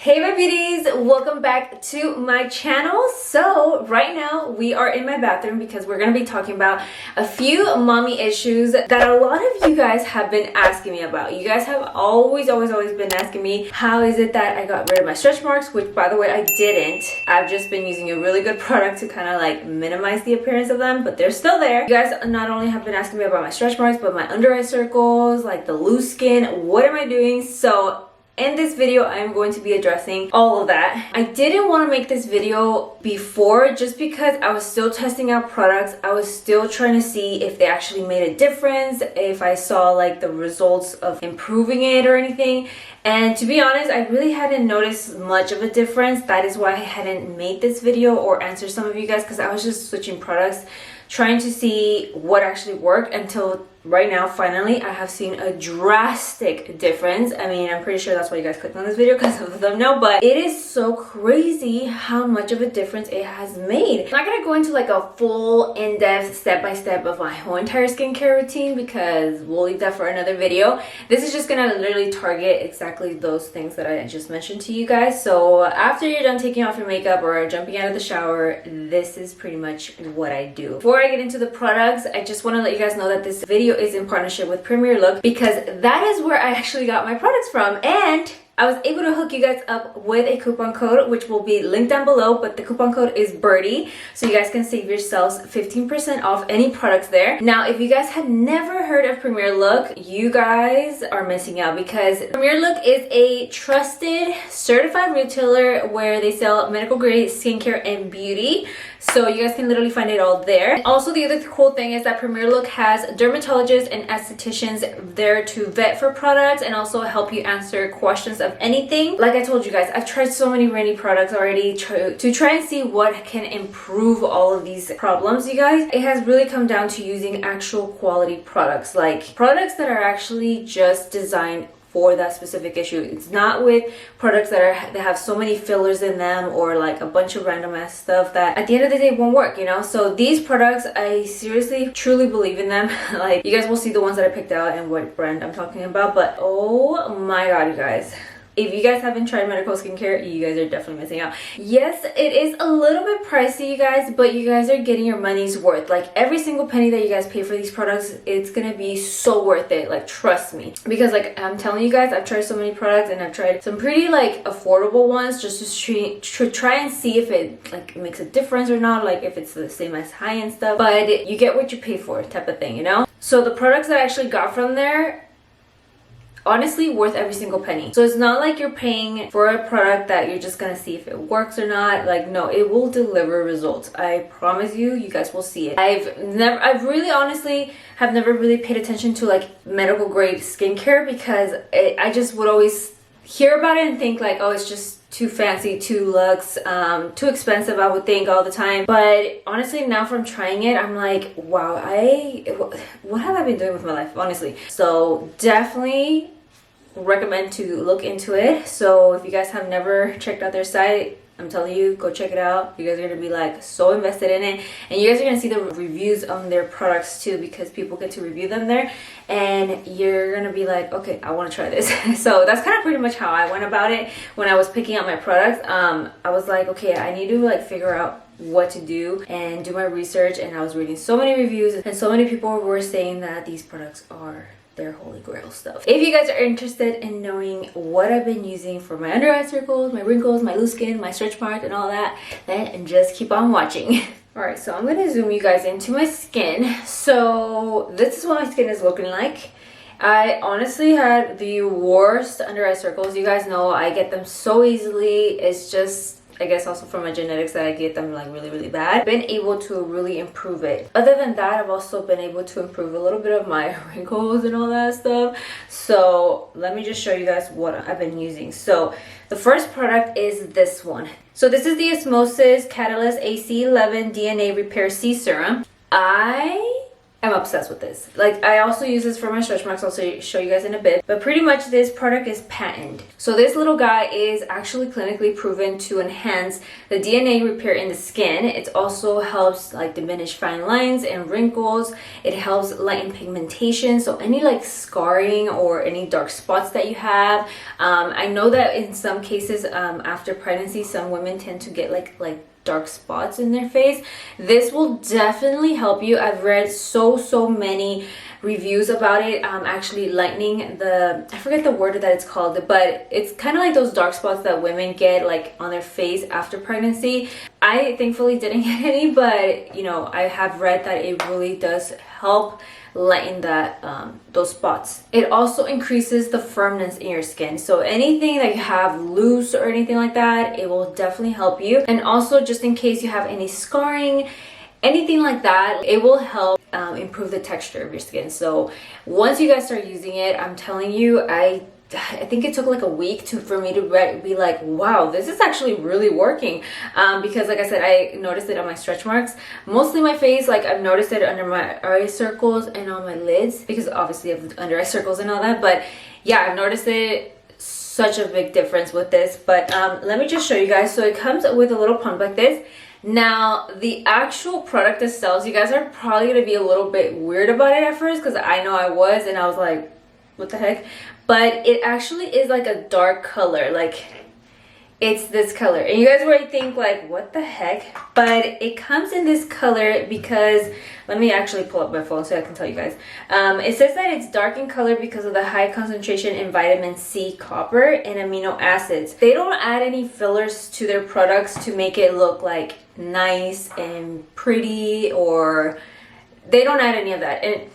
Hey my beauties, welcome back to my channel. So right now we are in my bathroom because we're going to be talking about a few mommy issues that a lot of you guys have been asking me about. You guys have always been asking me, how is it that I got rid of my stretch marks, which by the way I didn't. I've just been using a really good product to kind of like minimize the appearance of them, but they're still there. You guys not only have been asking me about my stretch marks, but my under eye circles, like the loose skin. What am I doing? So in this video, I'm going to be addressing all of that. I didn't want to make this video before just because I was still testing out products. I was still trying to see if they actually made a difference, if I saw like the results of improving it or anything. And to be honest, I really hadn't noticed much of a difference. That is why I hadn't made this video or answered some of you guys, because I was just switching products, trying to see what actually worked until right now, finally, I have seen a drastic difference. I mean, I'm pretty sure that's why you guys clicked on this video, because of the thumbnail, but it is so crazy how much of a difference it has made. I'm not gonna go into like a full in-depth step-by-step of my whole entire skincare routine because we'll leave that for another video. This is just gonna literally target exactly those things that I just mentioned to you guys. So after you're done taking off your makeup or jumping out of the shower, this is pretty much what I do. Before I get into the products, I just want to let you guys know that this video is in partnership with Premier Look, because that is where I actually got my products from, and I was able to hook you guys up with a coupon code, which will be linked down below, but the coupon code is Birdie, so you guys can save yourselves 15% off any products there. Now, if you guys had never heard of Premier Look, you guys are missing out, because Premier Look is a trusted, certified retailer where they sell medical grade skincare and beauty. So you guys can literally find it all there. Also, the other cool thing is that Premier Look has dermatologists and estheticians there to vet for products and also help you answer questions of anything. Like I told you guys, I've tried so many products already to try and see what can improve all of these problems, you guys. It has really come down to using actual quality products, like products that are actually just designed for that specific issue. It's not with products that have so many fillers in them or like a bunch of random ass stuff that at the end of the day won't work, you know? So these products, I seriously truly believe in them. Like, you guys will see the ones that I picked out and what brand I'm talking about, but oh my god, you guys, if you guys haven't tried medical skincare, you guys are definitely missing out. Yes, it is a little bit pricey, you guys, but you guys are getting your money's worth. Like, every single penny that you guys pay for these products, it's gonna be so worth it. Like, trust me. Because like I'm telling you guys, I've tried so many products and I've tried some pretty like affordable ones just to try and see if it like makes a difference or not, like if it's the same as high-end stuff. But you get what you pay for type of thing, you know? So the products that I actually got from there, honestly worth every single penny. So it's not like you're paying for a product that you're just gonna see if it works or not. Like, no, it will deliver results. I promise you, you guys will see it. I've really honestly have never really paid attention to like medical grade skincare because I just would always hear about it and think like, oh, it's just too fancy, too luxe, too expensive, I would think all the time. But honestly, now from trying it, I'm like, wow, what have I been doing with my life, honestly? So definitely recommend to look into it. So if you guys have never checked out their site, I'm telling you, go check it out. You guys are gonna be like so invested in it, and you guys are gonna see the reviews on their products too, because people get to review them there, and you're gonna be like, okay, I want to try this. So that's kind of pretty much how I went about it when I was picking out my products. I was like, okay, I need to like figure out what to do and do my research, and I was reading so many reviews, and so many people were saying that these products are their holy grail stuff. If you guys are interested in knowing what I've been using for my under eye circles, my wrinkles, my loose skin, my stretch mark, and all that, then just keep on watching. Alright, so I'm gonna zoom you guys into my skin. So this is what my skin is looking like. I honestly had the worst under eye circles. You guys know I get them so easily. It's just, I guess also from my genetics that I get them like really bad. I've been able to really improve it. Other than that, I've also been able to improve a little bit of my wrinkles and all that stuff. So let me just show you guys what I've been using. So the first product is this one. So this is the Osmosis Catalyst AC11 DNA Repair C Serum. I I'm obsessed with this. Like, I also use this for my stretch marks. I'll show you guys in a bit. But pretty much this product is patented. So this little guy is actually clinically proven to enhance the DNA repair in the skin. It also helps like diminish fine lines and wrinkles. It helps lighten pigmentation. So any like scarring or any dark spots that you have. I know that in some cases after pregnancy, some women tend to get like dark spots in their face. This will definitely help you. I've read so many reviews about it, actually lightening the, I forget the word that it's called, but it's kind of like those dark spots that women get like on their face after pregnancy. I thankfully didn't get any, but you know, I have read that it really does help lighten that those spots. It also increases the firmness in your skin, so anything that you have loose or anything like that, it will definitely help you. And also, just in case you have any scarring, anything like that, it will help improve the texture of your skin. So once you guys start using it, I'm telling you, I think it took like a week for me to be like, wow, this is actually really working. Because like I said, I noticed it on my stretch marks, mostly my face. Like I've noticed it under my eye circles and on my lids, because obviously I have under eye circles and all that. But yeah, I've noticed it such a big difference with this. But let me just show you guys. So it comes with a little pump like this. Now the actual product itself, you guys are probably gonna be a little bit weird about it at first, because I know I was, and I was like, what the heck? But it actually is like a dark color, like it's this color, and you guys might think like, what the heck? But it comes in this color because, let me actually pull up my phone so I can tell you guys. It says that it's dark in color because of the high concentration in vitamin C, copper, and amino acids. They don't add any fillers to their products to make it look like nice and pretty, or they don't add any of that. And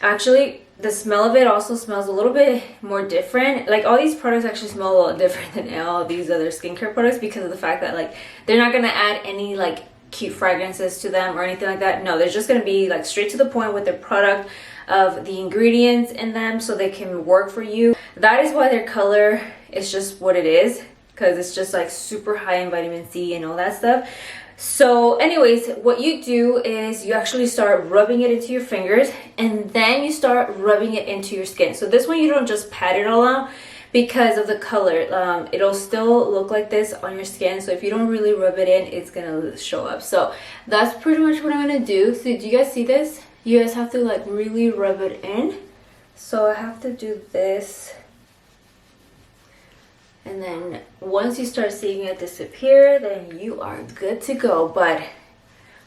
actually, the smell of it also smells a little bit more different. Like all these products actually smell a lot different than all these other skincare products, because of the fact that like they're not gonna add any like cute fragrances to them or anything like that. No, they're just gonna be like straight to the point with their product, of the ingredients in them, so they can work for you. That is why their color is just what it is, because it's just like super high in vitamin C and all that stuff. So anyways, what you do is you actually start rubbing it into your fingers, and then you start rubbing it into your skin. So this one you don't just pat it all out because of the color. It'll still look like this on your skin, so if you don't really rub it in, it's gonna show up. So that's pretty much what I'm gonna do. So do you guys see this? You guys have to like really rub it in. So I have to do this. And then once you start seeing it disappear, then you are good to go. But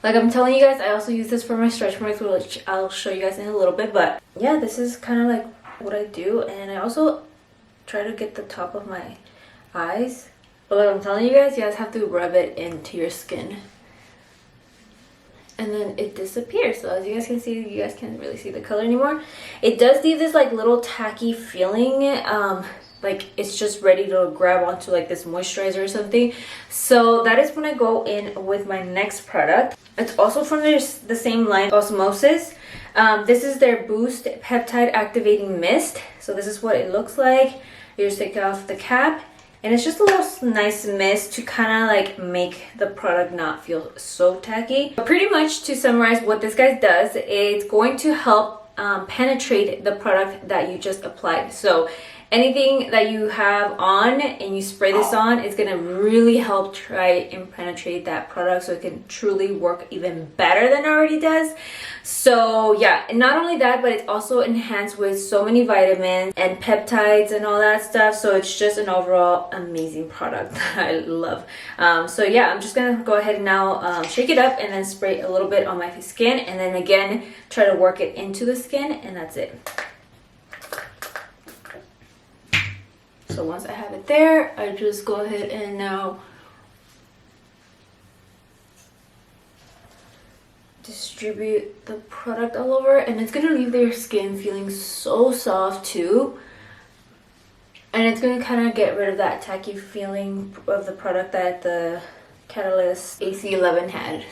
like I'm telling you guys, I also use this for my stretch marks, which I'll show you guys in a little bit. But yeah, this is kind of like what I do. And I also try to get the top of my eyes. But like I'm telling you guys have to rub it into your skin. And then it disappears. So as you guys can see, you guys can't really see the color anymore. It does leave this like little tacky feeling. Like it's just ready to grab onto like this moisturizer or something. So that is when I go in with my next product. It's also from the same line, Osmosis. This is their Boost Peptide Activating Mist. So this is what it looks like. You just take off the cap, and it's just a little nice mist to kind of like make the product not feel so tacky. But pretty much to summarize what this guy does, it's going to help penetrate the product that you just applied. So anything that you have on and you spray this on, it's gonna really help try and penetrate that product so it can truly work even better than it already does. So yeah, and not only that, but it's also enhanced with so many vitamins and peptides and all that stuff. So it's just an overall amazing product that I love. So yeah, I'm just gonna go ahead and now shake it up and then spray a little bit on my skin, and then again try to work it into the skin, and that's it. So once I have it there, I just go ahead and now distribute the product all over, and it's gonna leave their skin feeling so soft too. And it's gonna kind of get rid of that tacky feeling of the product that the Catalyst AC11 had.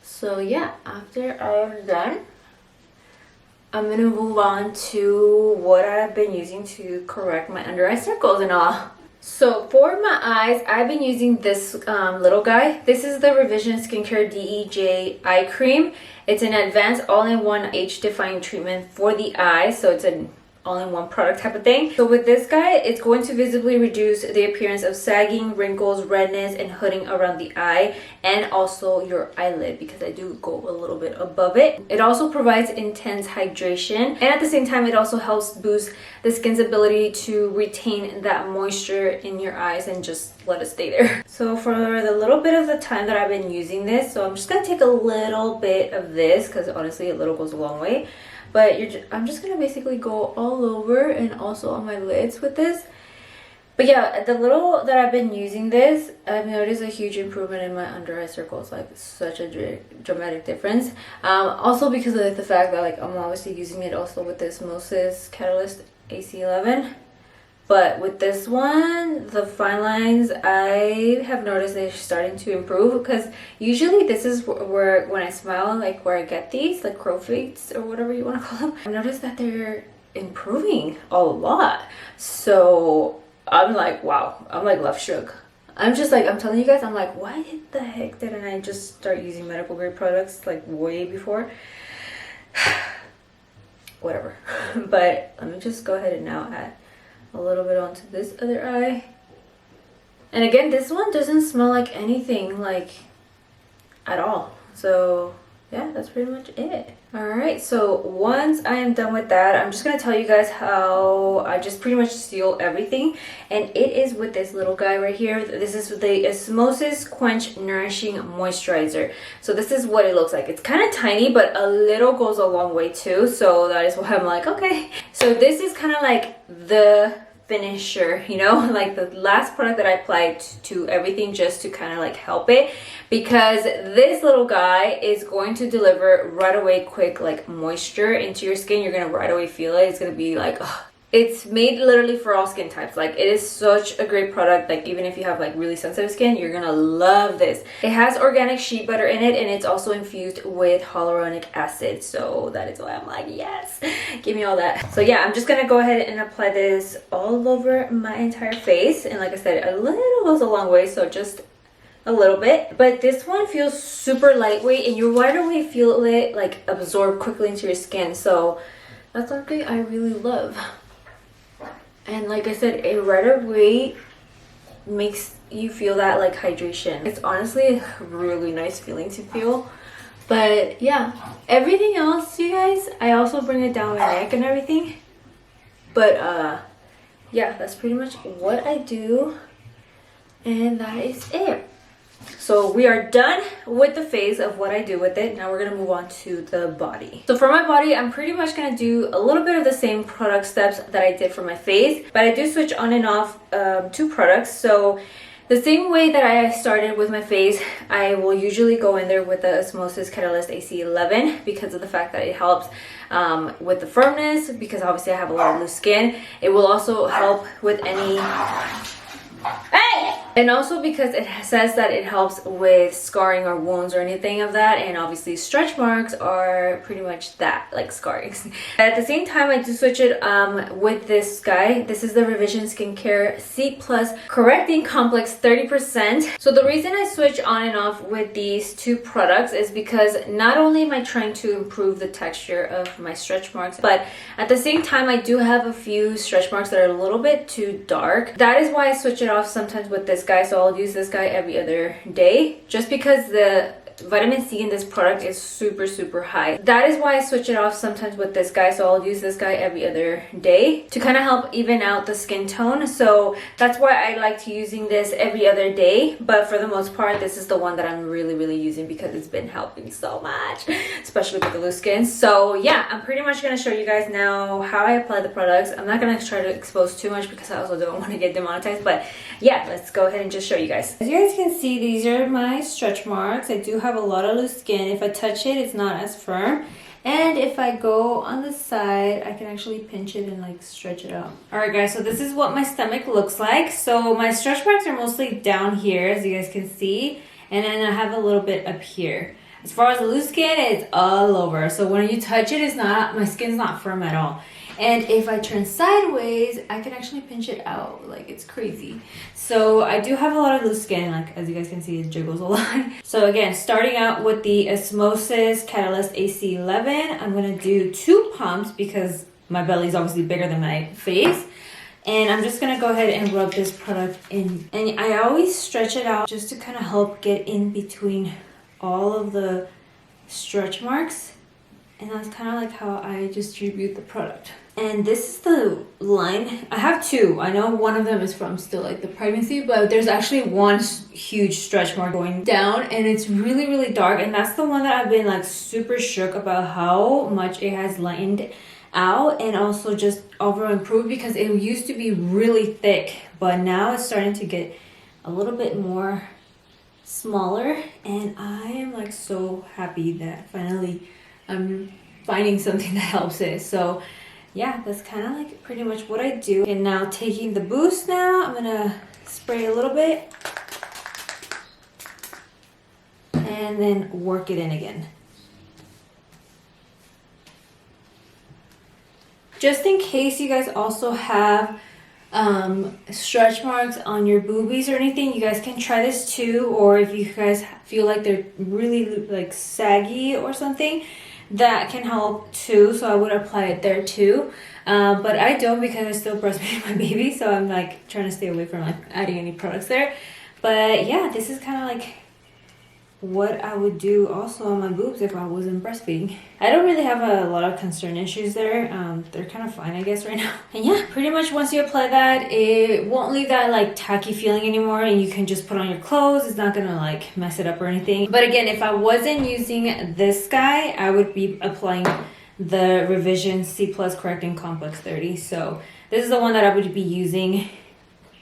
So yeah, after I am done, I'm gonna move on to what I've been using to correct my under eye circles and all. So for my eyes, I've been using this little guy. This is the Revision Skincare DEJ Eye Cream. It's an advanced all-in-one age-defying treatment for the eye. So it's an all-in-one product type of thing. So with this guy, it's going to visibly reduce the appearance of sagging, wrinkles, redness, and hooding around the eye, and also your eyelid, because I do go a little bit above it. It also provides intense hydration, and at the same time, it also helps boost the skin's ability to retain that moisture in your eyes and just let it stay there. So for the little bit of the time that I've been using this, so I'm just gonna take a little bit of this, because honestly, a little goes a long way. But I'm just gonna basically go all over and also on my lids with this. But yeah, the little that I've been using this, I've noticed a huge improvement in my under eye circles, like such a dramatic difference. Also because of the fact that like I'm obviously using it also with this Moses Catalyst AC11. But with this one, the fine lines, I have noticed they're starting to improve, because usually this is where when I smile, like where I get these, like crow feet or whatever you want to call them. I've noticed that they're improving a lot. So I'm like, wow, I'm like left shook. I'm just like, I'm telling you guys, I'm like, why the heck didn't I just start using medical grade products like way before? Whatever. But let me just go ahead and now add a little bit onto this other eye. And again, this one doesn't smell like anything, like at all. So yeah, that's pretty much it. All right, so once I am done with that, I'm just gonna tell you guys how I just pretty much seal everything. And it is with this little guy right here. This is the Osmosis Quench Nourishing Moisturizer. So this is what it looks like. It's kind of tiny, but a little goes a long way too. So that is why I'm like, okay. So this is kind of like the finisher, you know, like the last product that I applied to everything, just to kind of like help it, because this little guy is going to deliver right away quick like moisture into your skin. You're gonna right away feel it. It's gonna be like, ugh. It's made literally for all skin types. Like, it is such a great product. Like, even if you have like really sensitive skin, you're gonna love this. It has organic shea butter in it, and it's also infused with hyaluronic acid. So that is why I'm like, yes, give me all that. So yeah, I'm just gonna go ahead and apply this all over my entire face. And like I said, a little goes a long way, so just a little bit. But this one feels super lightweight, and you right away feel it like absorb quickly into your skin. So that's something I really love. And like I said, it right away makes you feel that like hydration. It's honestly a really nice feeling to feel. But yeah, everything else, you guys, I also bring it down my neck and everything. But yeah, that's pretty much what I do, and that is it. So we are done with the phase of what I do with it. Now we're gonna move on to the body. So for my body, I'm pretty much gonna do a little bit of the same product steps that I did for my face, but I do switch on and off two products. So the same way that I started with my face, I will usually go in there with the Osmosis Catalyst AC11, because of the fact that it helps with the firmness, because obviously I have a lot of loose skin. It will also help with any... Hey! And also because it says that it helps with scarring or wounds or anything of that, and obviously stretch marks are pretty much that, like scarring. At the same time, I do switch it with this guy. This is the Revision Skincare C+ Correcting Complex 30%. So the reason I switch on and off with these two products is because not only am I trying to improve the texture of my stretch marks, but at the same time, I do have a few stretch marks that are a little bit too dark. That is why I switch it off sometimes with this guy. So I'll use this guy every other day, just because the vitamin C in this product is super high. That is why I switch it off sometimes with this guy. So I'll use this guy every other day to kind of help even out the skin tone. So that's why I like to using this every other day. But for the most part, this is the one that I'm really using, because it's been helping so much, especially with the loose skin. So yeah, I'm pretty much going to show you guys now how I apply the products. I'm not going to try to expose too much, because I also don't want to get demonetized. But yeah, let's go ahead and just show you guys. As you guys can see, these are my stretch marks. I do have a lot of loose skin. If I touch it, it's not as firm. And if I go on the side, I can actually pinch it and like stretch it out. Alright guys, so this is what my stomach looks like. So my stretch marks are mostly down here, as you guys can see. And then I have a little bit up here. As far as the loose skin, it's all over. So when you touch it, it's not, my skin's not firm at all. And if I turn sideways, I can actually pinch it out. Like, it's crazy. So I do have a lot of loose skin. Like, as you guys can see, it jiggles a lot. So again, starting out with the Osmosis Catalyst AC11, I'm gonna do 2 pumps because my belly is obviously bigger than my face. And I'm just gonna go ahead and rub this product in. And I always stretch it out just to kind of help get in between all of the stretch marks. And that's kind of like how I distribute the product. And this is the line. I have 2. I know one of them is from still like the pregnancy, but there's actually one huge stretch mark going down, and it's really, really dark. And that's the one that I've been like super shook about how much it has lightened out and also just overall improved, because it used to be really thick, but now it's starting to get a little bit more smaller. And I am like so happy that finally I'm finding something that helps it. So yeah, that's kind of like pretty much what I do. And now taking the boost now, I'm gonna spray a little bit and then work it in again. Just in case you guys also have stretch marks on your boobies or anything, you guys can try this too. Or if you guys feel like they're really like saggy or something, that can help too. So I would apply it there too, but I don't, because I still breastfeed my baby, so I'm like trying to stay away from like adding any products there. But yeah, this is kind of like what I would do also on my boobs if I wasn't breastfeeding. I don't really have a lot of concern issues there. They're kind of fine, I guess, right now. And yeah, pretty much once you apply that, it won't leave that like tacky feeling anymore, and you can just put on your clothes. It's not gonna like mess it up or anything. But again, if I wasn't using this guy, I would be applying the Revision C+ Correcting Complex 30. So this is the one that I would be using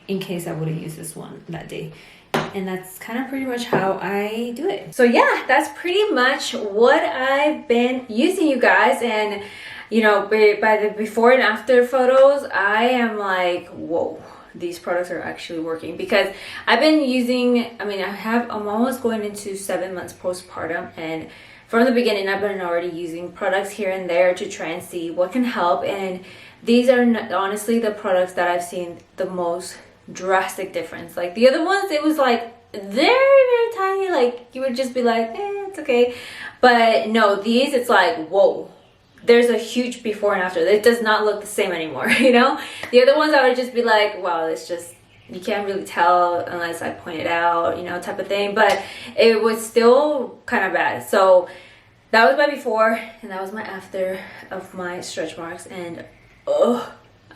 in case I wouldn't use this one that day. And that's kind of pretty much how I do it. So yeah, that's pretty much what I've been using, you guys. And you know, by the before and after photos, I am like, whoa, these products are actually working. Because I've been using, I'm almost going into 7 months postpartum, and from the beginning I've been already using products here and there to try and see what can help. And these are honestly the products that I've seen the most drastic difference. Like the other ones, it was like very tiny, like you would just be like, it's okay. But no, these, it's like, whoa, there's a huge before and after. It does not look the same anymore, you know. The other ones I would just be like, wow, it's just, you can't really tell unless I point it out, you know, type of thing. But it was still kind of bad. So that was my before and that was my after of my stretch marks. And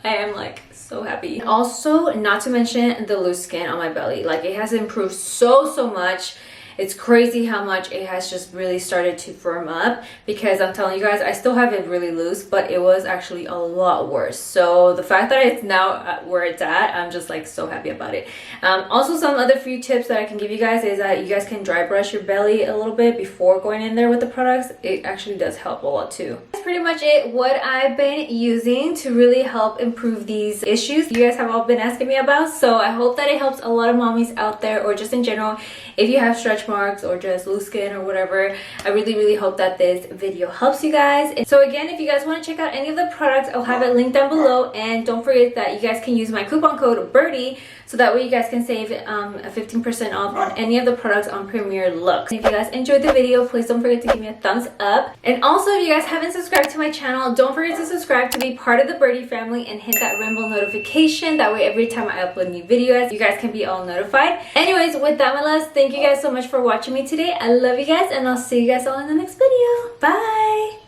I am like so happy. Also, not to mention the loose skin on my belly. Like, it has improved so much. It's crazy how much it has just really started to firm up, because I'm telling you guys, I still have it really loose, but it was actually a lot worse. So the fact that it's now where it's at, I'm just like so happy about it. Also, some other few tips that I can give you guys is that you guys can dry brush your belly a little bit before going in there with the products. It actually does help a lot too. That's pretty much it, what I've been using to really help improve these issues you guys have all been asking me about. So I hope that it helps a lot of mommies out there, or just in general, if you have stretch marks or just loose skin or whatever. I really hope that this video helps you guys. And so again, if you guys want to check out any of the products, I'll have it linked down below. And don't forget that you guys can use my coupon code BEAUTY, so that way you guys can save a 15% off on any of the products on Premier Looks. If you guys enjoyed the video, please don't forget to give me a thumbs up. And also, if you guys haven't subscribed to my channel, don't forget to subscribe to be part of the Birdie family and hit that rainbow notification. That way every time I upload new videos, you guys can be all notified. Anyways, with that, my loves, thank you guys so much for watching me today. I love you guys, and I'll see you guys all in the next video. Bye!